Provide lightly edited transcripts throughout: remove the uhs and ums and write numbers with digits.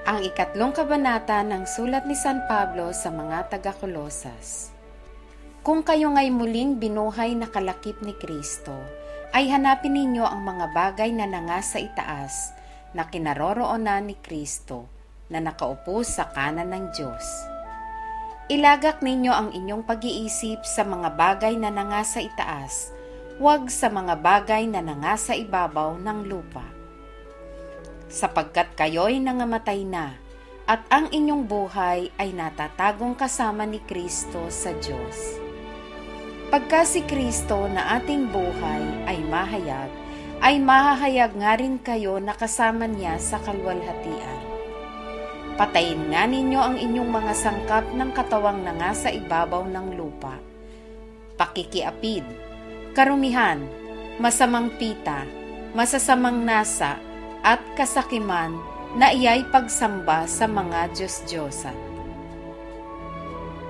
Ang ikatlong kabanata ng sulat ni San Pablo sa mga taga-Kolosas. Kung kayo nga'y muling binuhay na kalakip ni Kristo, ay hanapin ninyo ang mga bagay na nangasa itaas na kinaroroonan ni Kristo na nakaupo sa kanan ng Diyos. Ilagak ninyo ang inyong pag-iisip sa mga bagay na nangasa itaas, huwag sa mga bagay na nangasa ibabaw ng lupa. Sapagkat kayo'y nangamatay na, at ang inyong buhay ay natatagong kasama ni Kristo sa Diyos. Pagka si Kristo na ating buhay ay mahahayag nga rin kayo na kasama niya sa kalwalhatian. Patayin nga ninyo ang inyong mga sangkap ng katawang na nga sa ibabaw ng lupa. Pakikiapid, karumihan, masamang pita, masasamang nasa, at kasakiman na iya'y pagsamba sa mga Diyos-Diyosan.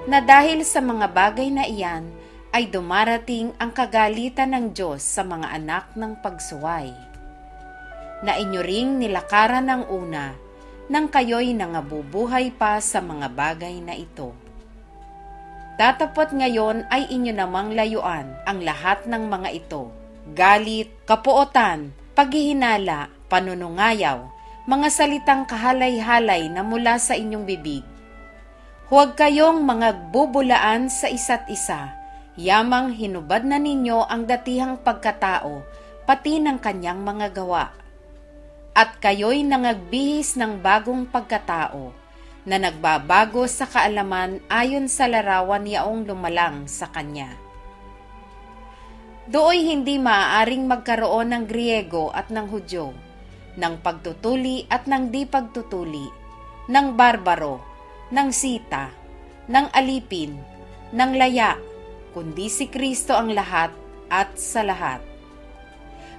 Na dahil sa mga bagay na iyan, ay dumarating ang kagalitan ng Diyos sa mga anak ng pagsuway. Na inyo ring nilakaran ng una, nang kayo'y nangabubuhay pa sa mga bagay na ito. Datapot ngayon ay inyo namang layuan ang lahat ng mga ito: galit, kapuotan, paghihinala, panunungayaw, mga salitang kahalay-halay na mula sa inyong bibig. Huwag kayong mangagbubulaan sa isa't isa, yamang hinubad na ninyo ang datihang pagkatao, pati ng kanyang mga gawa. At kayo'y nangagbihis ng bagong pagkatao, na nagbabago sa kaalaman ayon sa larawan yaong lumalang sa kanya. Dooy hindi maaaring magkaroon ng Griego at ng Hudyo, ng pagtutuli at ng di pagtutuli, ng barbaro, ng sita, ng alipin, ng laya, kundi si Kristo ang lahat at sa lahat.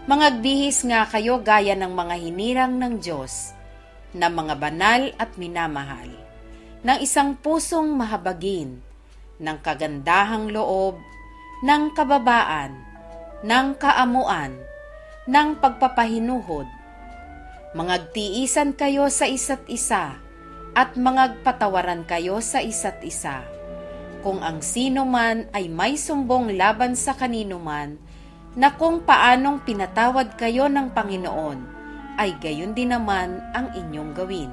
Mangagbihis nga kayo gaya ng mga hinirang ng Diyos, na mga banal at minamahal, ng isang pusong mahabagin, ng kagandahang loob, ng kababaan, ng kaamuan, ng pagpapahinuhod. Mangagtiisan kayo sa isa't isa, at mangagpatawaran kayo sa isa't isa. Kung ang sino man ay may sumbong laban sa kanino man, na kung paanong pinatawad kayo ng Panginoon, ay gayon din naman ang inyong gawin.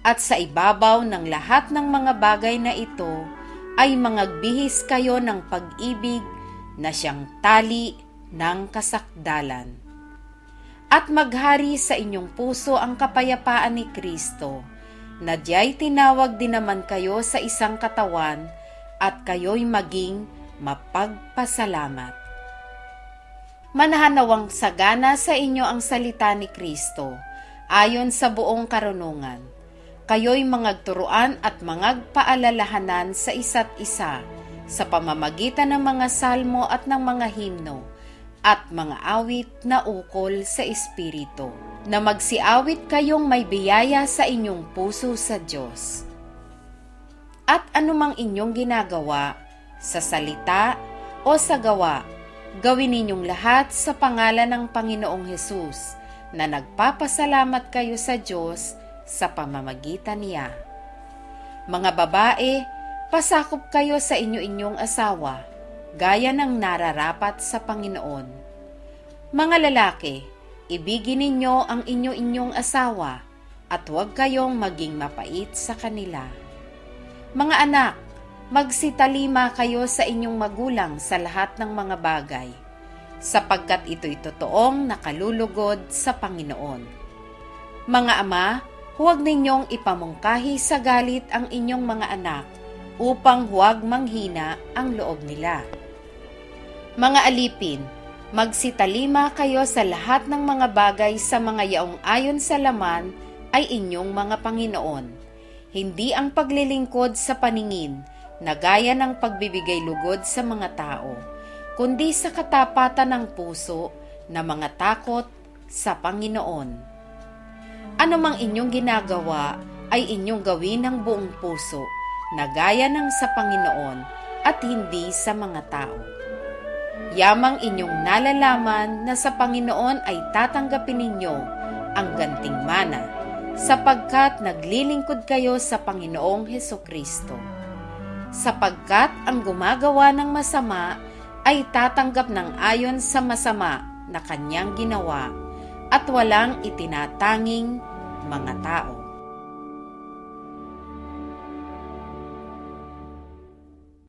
At sa ibabaw ng lahat ng mga bagay na ito, ay mangagbihis kayo ng pag-ibig na siyang tali ng kasakdalan. At maghari sa inyong puso ang kapayapaan ni Kristo, na diya'y tinawag din naman kayo sa isang katawan, at kayo'y maging mapagpasalamat. Manahanawang sagana sa inyo ang salita ni Kristo, ayon sa buong karunungan. Kayo'y mangagturuan at mangagpaalalahanan sa isa't isa, sa pamamagitan ng mga salmo at ng mga himno, at mga awit na ukol sa Espiritu, na magsiawit kayong may biyaya sa inyong puso sa Diyos. At anumang inyong ginagawa, sa salita o sa gawa, gawin ninyong lahat sa pangalan ng Panginoong Hesus, na nagpapasalamat kayo sa Diyos sa pamamagitan niya. Mga babae, pasakop kayo sa inyo-inyong asawa, gaya ng nararapat sa Panginoon. Mga lalaki, ibigin ninyo ang inyo-inyong asawa, at huwag kayong maging mapait sa kanila. Mga anak, magsitalima kayo sa inyong magulang sa lahat ng mga bagay, sapagkat ito'y totoong nakalulugod sa Panginoon. Mga ama, huwag ninyong ipamungkahi sa galit ang inyong mga anak, upang huwag manghina ang loob nila. Mga alipin, magsitalima kayo sa lahat ng mga bagay sa mga yaong ayon sa laman ay inyong mga Panginoon, hindi ang paglilingkod sa paningin na gaya ng pagbibigay lugod sa mga tao, kundi sa katapatan ng puso na mga takot sa Panginoon. Anumang inyong ginagawa ay inyong gawin ng buong puso, na gaya ng sa Panginoon at hindi sa mga tao. Yamang inyong nalalaman na sa Panginoon ay tatanggapin ninyo ang ganting mana, sapagkat naglilingkod kayo sa Panginoong Hesukristo. Sapagkat ang gumagawa ng masama ay tatanggap ng ayon sa masama na kanyang ginawa at walang itinatanging mga tao.